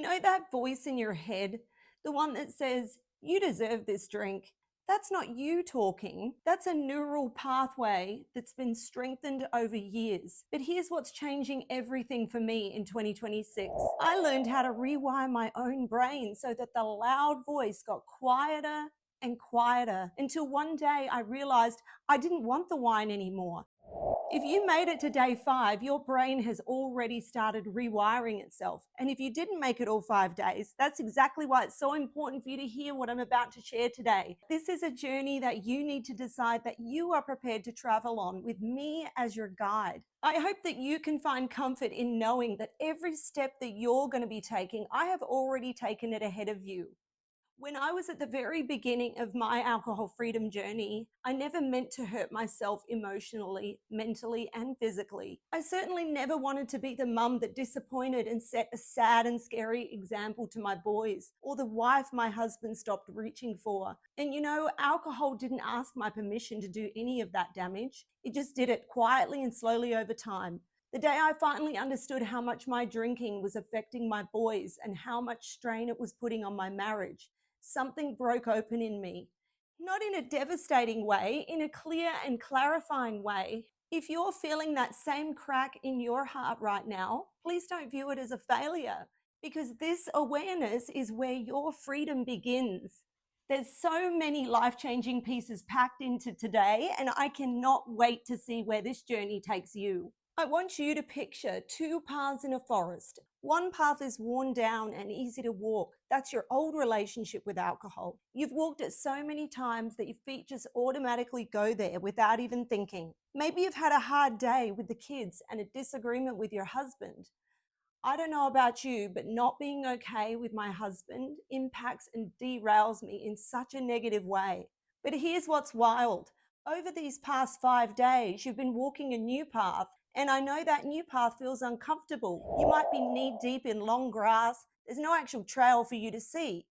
know that voice in your head, the one that says, you deserve this drink? That's not you talking. That's a neural pathway that's been strengthened over years. But here's what's changing everything for me in 2026. I learned how to rewire my own brain so that the loud voice got quieter and quieter until one day I realized I didn't want the wine anymore. If you made it to day 5, your brain has already started rewiring itself. And if you didn't make it all 5 days, that's exactly why it's so important for you to hear what I'm about to share today. This is a journey that you need to decide that you are prepared to travel on with me as your guide. I hope that you can find comfort in knowing that every step that you're going to be taking, I have already taken it ahead of you. When I was at the very beginning of my alcohol freedom journey, I never meant to hurt myself emotionally, mentally, and physically. I certainly never wanted to be the mum that disappointed and set a sad and scary example to my boys, or the wife my husband stopped reaching for. And you know, alcohol didn't ask my permission to do any of that damage. It just did it quietly and slowly over time. The day I finally understood how much my drinking was affecting my boys and how much strain it was putting on my marriage, something broke open in me. Not in a devastating way, in a clear and clarifying way. If you're feeling that same crack in your heart right now, please don't view it as a failure, because this awareness is where your freedom begins. There's so many life-changing pieces packed into today, and I cannot wait to see where this journey takes you. I want you to picture 2 paths in a forest. One path is worn down and easy to walk. That's your old relationship with alcohol. You've walked it so many times that your feet just automatically go there without even thinking. Maybe you've had a hard day with the kids and a disagreement with your husband. I don't know about you, but not being okay with my husband impacts and derails me in such a negative way. But here's what's wild. Over these past 5 days, you've been walking a new path, and I know that new path feels uncomfortable. You might be knee deep in long grass. There's no actual trail for you to see.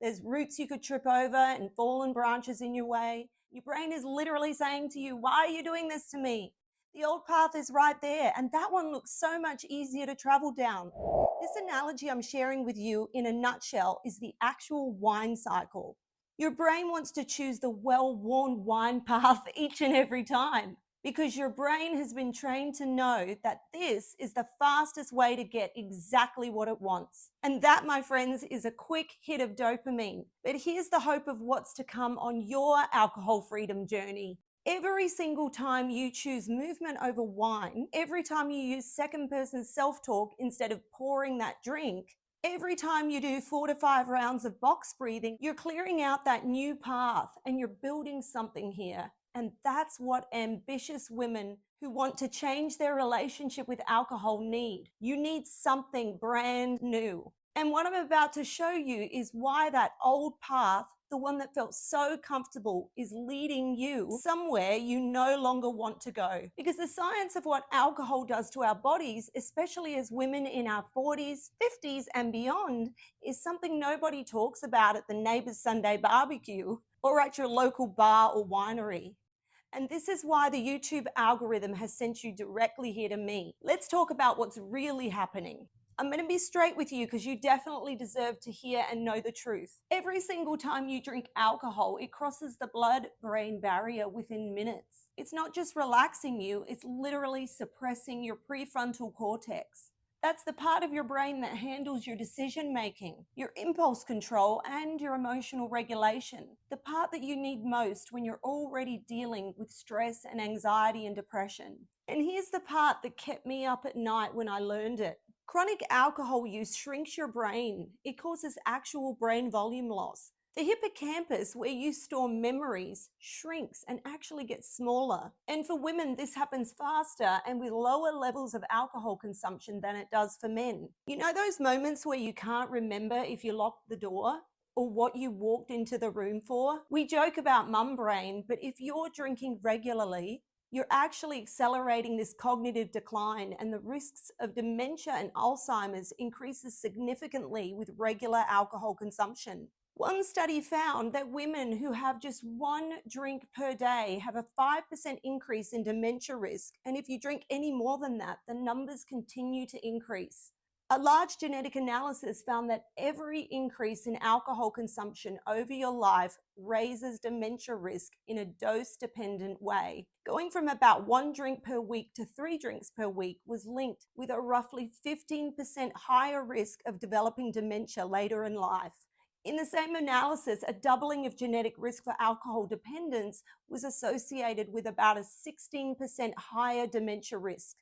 There's roots you could trip over and fallen branches in your way. Your brain is literally saying to you, why are you doing this to me? The old path is right there, and that one looks so much easier to travel down. This analogy I'm sharing with you in a nutshell is the actual wine cycle. Your brain wants to choose the well-worn wine path each and every time, because your brain has been trained to know that this is the fastest way to get exactly what it wants. And that, my friends, is a quick hit of dopamine. But here's the hope of what's to come on your alcohol freedom journey. Every single time you choose movement over wine, every time you use second person self-talk instead of pouring that drink, every time you do 4 to 5 rounds of box breathing, you're clearing out that new path and you're building something here. And that's what ambitious women who want to change their relationship with alcohol need. You need something brand new. And what I'm about to show you is why that old path, the one that felt so comfortable, is leading you somewhere you no longer want to go. Because the science of what alcohol does to our bodies, especially as women in our 40s, 50s, and beyond, is something nobody talks about at the neighbor's Sunday barbecue or at your local bar or winery. And this is why the YouTube algorithm has sent you directly here to me. Let's talk about what's really happening. I'm going to be straight with you because you definitely deserve to hear and know the truth. Every single time you drink alcohol, it crosses the blood-brain barrier within minutes. It's not just relaxing you, it's literally suppressing your prefrontal cortex. That's the part of your brain that handles your decision making, your impulse control, and your emotional regulation. The part that you need most when you're already dealing with stress and anxiety and depression. And here's the part that kept me up at night when I learned it. Chronic alcohol use shrinks your brain. It causes actual brain volume loss. The hippocampus, where you store memories, shrinks and actually gets smaller. And for women, this happens faster and with lower levels of alcohol consumption than it does for men. You know those moments where you can't remember if you locked the door or what you walked into the room for? We joke about mum brain, but if you're drinking regularly, you're actually accelerating this cognitive decline, and the risks of dementia and Alzheimer's increases significantly with regular alcohol consumption. One study found that women who have just 1 drink per day have a 5% increase in dementia risk, and if you drink any more than that, the numbers continue to increase. A large genetic analysis found that every increase in alcohol consumption over your life raises dementia risk in a dose-dependent way. Going from about 1 drink per week to 3 drinks per week was linked with a roughly 15% higher risk of developing dementia later in life. In the same analysis, a doubling of genetic risk for alcohol dependence was associated with about a 16% higher dementia risk,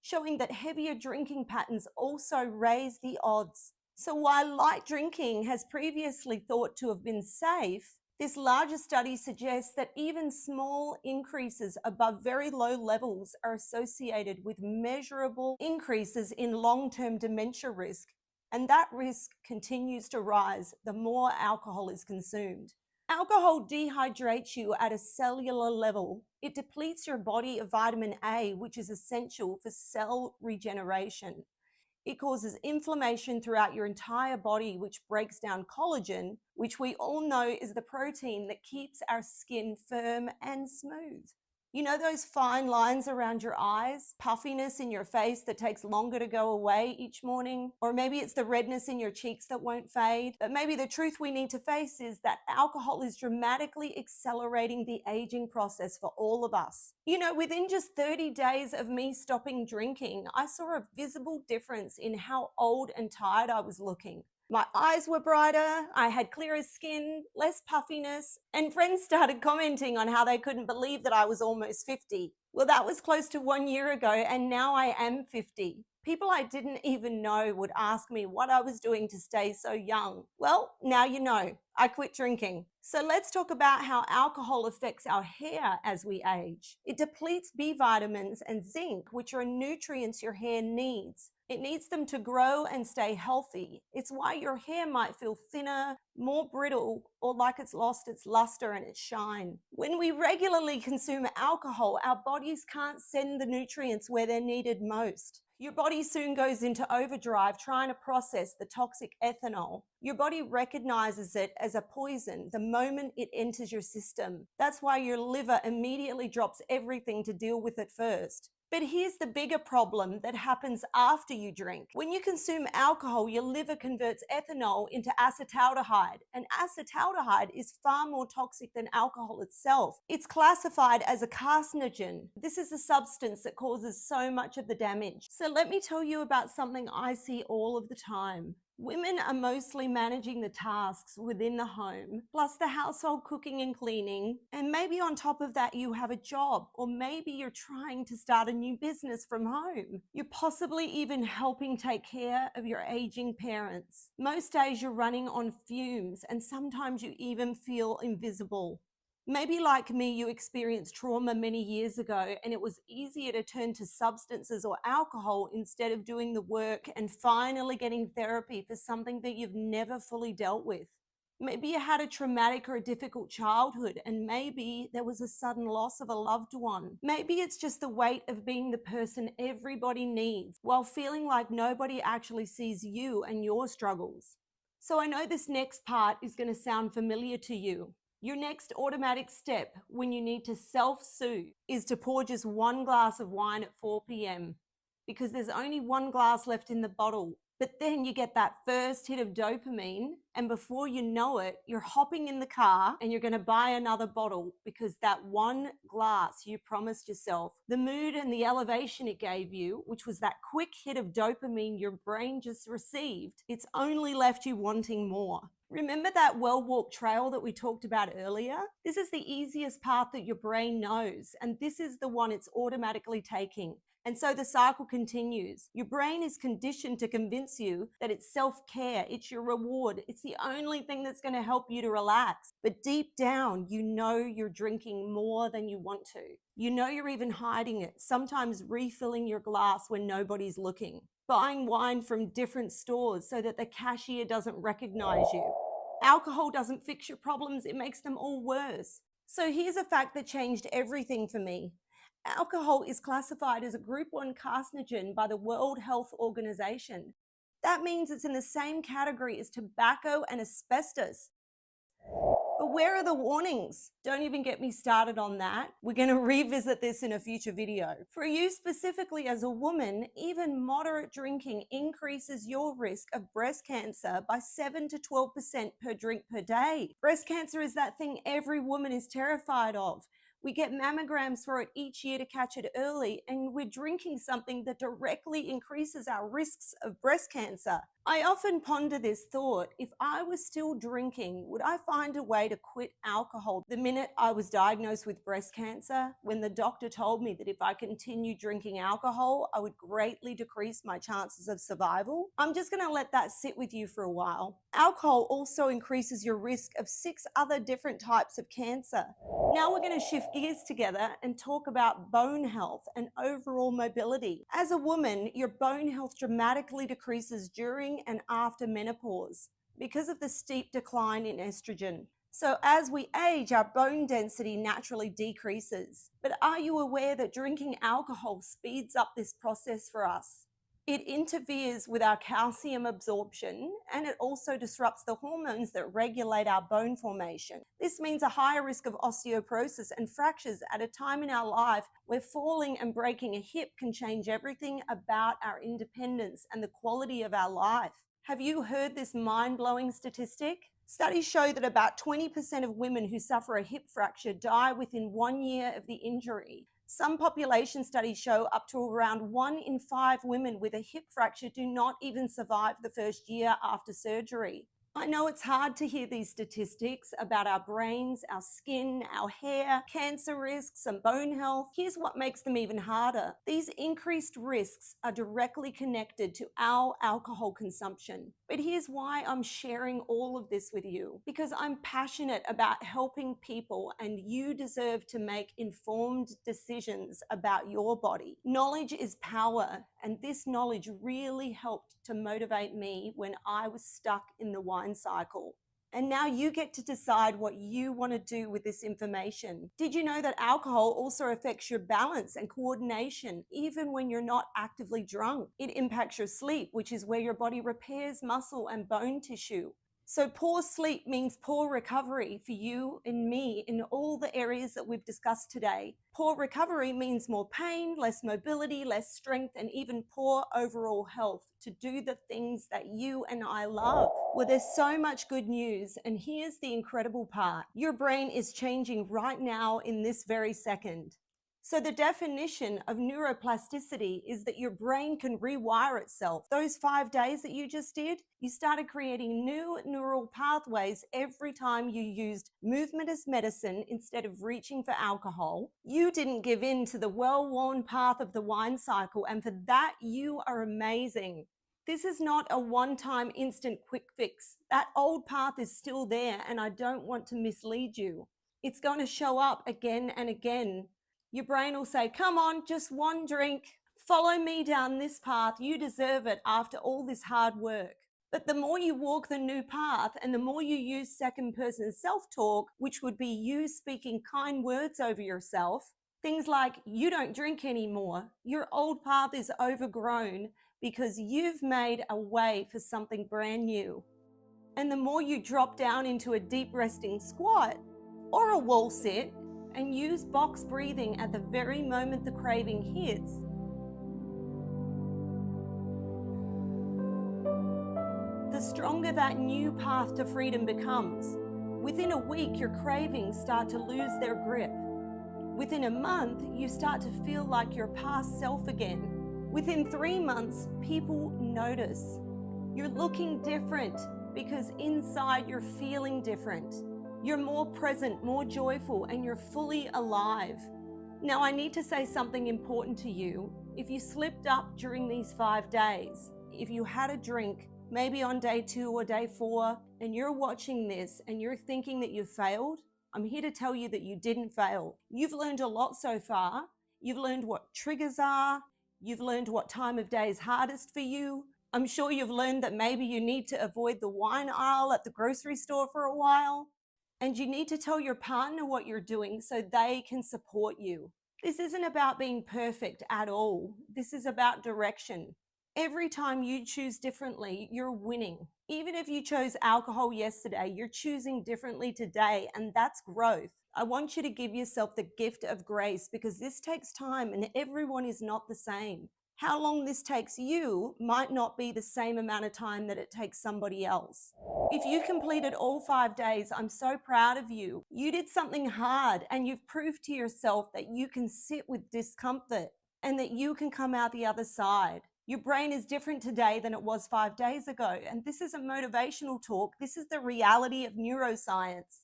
showing that heavier drinking patterns also raise the odds. So while light drinking has previously thought to have been safe, this larger study suggests that even small increases above very low levels are associated with measurable increases in long-term dementia risk, and that risk continues to rise the more alcohol is consumed. Alcohol dehydrates you at a cellular level. It depletes your body of vitamin A, which is essential for cell regeneration. It causes inflammation throughout your entire body, which breaks down collagen, which we all know is the protein that keeps our skin firm and smooth. You know those fine lines around your eyes, puffiness in your face that takes longer to go away each morning? Or maybe it's the redness in your cheeks that won't fade. But maybe the truth we need to face is that alcohol is dramatically accelerating the aging process for all of us. You know, within just 30 days of me stopping drinking, I saw a visible difference in how old and tired I was looking. My eyes were brighter, I had clearer skin, less puffiness, and friends started commenting on how they couldn't believe that I was almost 50. Well, that was close to 1 year ago, and now I am 50. People I didn't even know would ask me what I was doing to stay so young. Well, now you know. I quit drinking. So let's talk about how alcohol affects our hair as we age. It depletes B vitamins and zinc, which are nutrients your hair needs. It needs them to grow and stay healthy. It's why your hair might feel thinner, more brittle, or like it's lost its luster and its shine. When we regularly consume alcohol, our bodies can't send the nutrients where they're needed most. Your body soon goes into overdrive trying to process the toxic ethanol. Your body recognizes it as a poison the moment it enters your system. That's why your liver immediately drops everything to deal with it first. But here's the bigger problem that happens after you drink. When you consume alcohol, your liver converts ethanol into acetaldehyde, and acetaldehyde is far more toxic than alcohol itself. It's classified as a carcinogen. This is the substance that causes so much of the damage. So let me tell you about something I see all of the time. Women are mostly managing the tasks within the home, plus the household cooking and cleaning, and maybe on top of that you have a job, or maybe you're trying to start a new business from home. You're possibly even helping take care of your aging parents. Most days you're running on fumes, and sometimes you even feel invisible. Maybe like me, you experienced trauma many years ago and it was easier to turn to substances or alcohol instead of doing the work and finally getting therapy for something that you've never fully dealt with. Maybe you had a traumatic or a difficult childhood, and maybe there was a sudden loss of a loved one. Maybe it's just the weight of being the person everybody needs while feeling like nobody actually sees you and your struggles. So I know this next part is going to sound familiar to you. Your next automatic step when you need to self-soothe is to pour just 1 glass of wine at 4 p.m. because there's only 1 glass left in the bottle. But then you get that first hit of dopamine, and before you know it, you're hopping in the car and you're going to buy another bottle because that 1 glass you promised yourself, the mood and the elevation it gave you, which was that quick hit of dopamine your brain just received, it's only left you wanting more. Remember that well-walked trail that we talked about earlier? This is the easiest path that your brain knows, and this is the one it's automatically taking. And so the cycle continues. Your brain is conditioned to convince you that it's self-care, it's your reward, it's the only thing that's going to help you to relax. But deep down, you know you're drinking more than you want to. You know you're even hiding it, sometimes refilling your glass when nobody's looking, buying wine from different stores so that the cashier doesn't recognize you. Alcohol doesn't fix your problems, it makes them all worse. So here's a fact that changed everything for me. Alcohol is classified as a Group 1 carcinogen by the World Health Organization. That means it's in the same category as tobacco and asbestos. But where are the warnings? Don't even get me started on that. We're going to revisit this in a future video. For you specifically as a woman, even moderate drinking increases your risk of breast cancer by 7 to 12% per drink per day. Breast cancer is that thing every woman is terrified of. We get mammograms for it each year to catch it early, and we're drinking something that directly increases our risks of breast cancer. I often ponder this thought: if I was still drinking, would I find a way to quit alcohol the minute I was diagnosed with breast cancer, when the doctor told me that if I continued drinking alcohol, I would greatly decrease my chances of survival? I'm just going to let that sit with you for a while. Alcohol also increases your risk of 6 other different types of cancer. Now we're going to shift gears together and talk about bone health and overall mobility. As a woman, your bone health dramatically decreases during and after menopause because of the steep decline in estrogen. So as we age, our bone density naturally decreases. But are you aware that drinking alcohol speeds up this process for us? It interferes with our calcium absorption, and it also disrupts the hormones that regulate our bone formation. This means a higher risk of osteoporosis and fractures at a time in our life where falling and breaking a hip can change everything about our independence and the quality of our life. Have you heard this mind-blowing statistic? Studies show that about 20% of women who suffer a hip fracture die within 1 year of the injury. Some population studies show up to around 1 in 5 women with a hip fracture do not even survive the first year after surgery. I know it's hard to hear these statistics about our brains, our skin, our hair, cancer risks, and bone health. Here's what makes them even harder. These increased risks are directly connected to our alcohol consumption. But here's why I'm sharing all of this with you: because I'm passionate about helping people, and you deserve to make informed decisions about your body. Knowledge is power, and this knowledge really helped to motivate me when I was stuck in the wine cycle. And now you get to decide what you want to do with this information. Did you know that alcohol also affects your balance and coordination, even when you're not actively drunk? It impacts your sleep, which is where your body repairs muscle and bone tissue. So poor sleep means poor recovery for you and me in all the areas that we've discussed today. Poor recovery means more pain, less mobility, less strength, and even poor overall health to do the things that you and I love. Well, there's so much good news, and here's the incredible part. Your brain is changing right now in this very second. So the definition of neuroplasticity is that your brain can rewire itself. Those 5 days that you just did, you started creating new neural pathways every time you used movement as medicine instead of reaching for alcohol. You didn't give in to the well-worn path of the wine cycle, and for that, you are amazing. This is not a one-time instant quick fix. That old path is still there, and I don't want to mislead you. It's going to show up again and again. Your brain will say, come on, just one drink. Follow me down this path. You deserve it after all this hard work. But the more you walk the new path and the more you use second person self-talk, which would be you speaking kind words over yourself, things like, you don't drink anymore, your old path is overgrown because you've made a way for something brand new. And the more you drop down into a deep resting squat or a wall sit and use box breathing at the very moment the craving hits, the stronger that new path to freedom becomes. Within a week, your cravings start to lose their grip. Within a month, you start to feel like your past self again. Within 3 months, people notice. You're looking different because inside you're feeling different. You're more present, more joyful, and you're fully alive. Now, I need to say something important to you. If you slipped up during these 5 days, if you had a drink, maybe on day 2 or day 4, and you're watching this and you're thinking that you've failed, I'm here to tell you that you didn't fail. You've learned a lot so far. You've learned what triggers are. You've learned what time of day is hardest for you. I'm sure you've learned that maybe you need to avoid the wine aisle at the grocery store for a while. And you need to tell your partner what you're doing so they can support you. This isn't about being perfect at all. This is about direction. Every time you choose differently, you're winning. Even if you chose alcohol yesterday, you're choosing differently today, and that's growth. I want you to give yourself the gift of grace because this takes time and everyone is not the same. How long this takes you might not be the same amount of time that it takes somebody else. If you completed all 5 days, I'm so proud of you. You did something hard and you've proved to yourself that you can sit with discomfort and that you can come out the other side. Your brain is different today than it was 5 days ago. And this isn't motivational talk. This is the reality of neuroscience.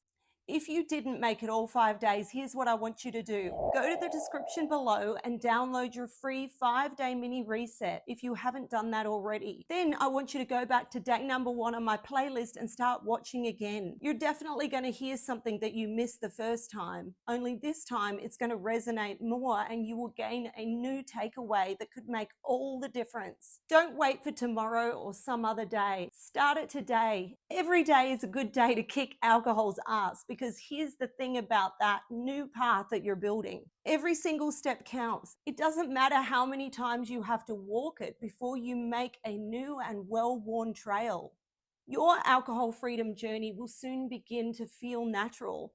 If you didn't make it all 5 days, here's what I want you to do. Go to the description below and download your free 5-day mini reset if you haven't done that already. Then I want you to go back to day number 1 on my playlist and start watching again. You're definitely going to hear something that you missed the first time, only this time it's going to resonate more and you will gain a new takeaway that could make all the difference. Don't wait for tomorrow or some other day. Start it today. Every day is a good day to kick alcohol's ass because here's the thing about that new path that you're building. Every single step counts. It doesn't matter how many times you have to walk it before you make a new and well-worn trail. Your alcohol freedom journey will soon begin to feel natural.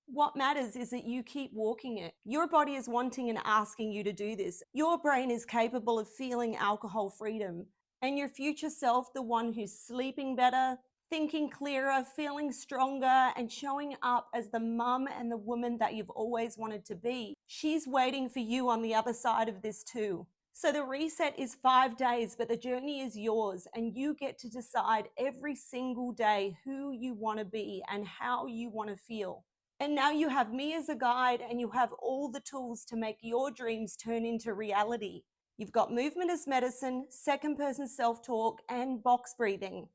What matters is that you keep walking it. Your body is wanting and asking you to do this. Your brain is capable of feeling alcohol freedom. And your future self, the one who's sleeping better, thinking clearer, feeling stronger, and showing up as the mum and the woman that you've always wanted to be, she's waiting for you on the other side of this too. So the reset is 5 days, but the journey is yours, and you get to decide every single day who you want to be and how you want to feel. And now you have me as a guide, and you have all the tools to make your dreams turn into reality. You've got movement as medicine, second person self-talk, and box breathing.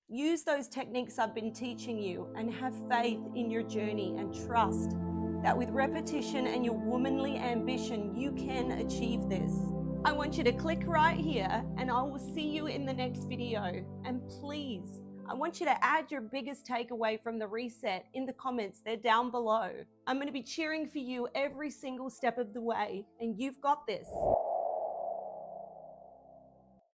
Use those techniques I've been teaching you and have faith in your journey and trust that with repetition and your womanly ambition, you can achieve this. I want you to click right here and I will see you in the next video. And please, I want you to add your biggest takeaway from the reset in the comments. They're down below. I'm going to be cheering for you every single step of the way, and you've got this.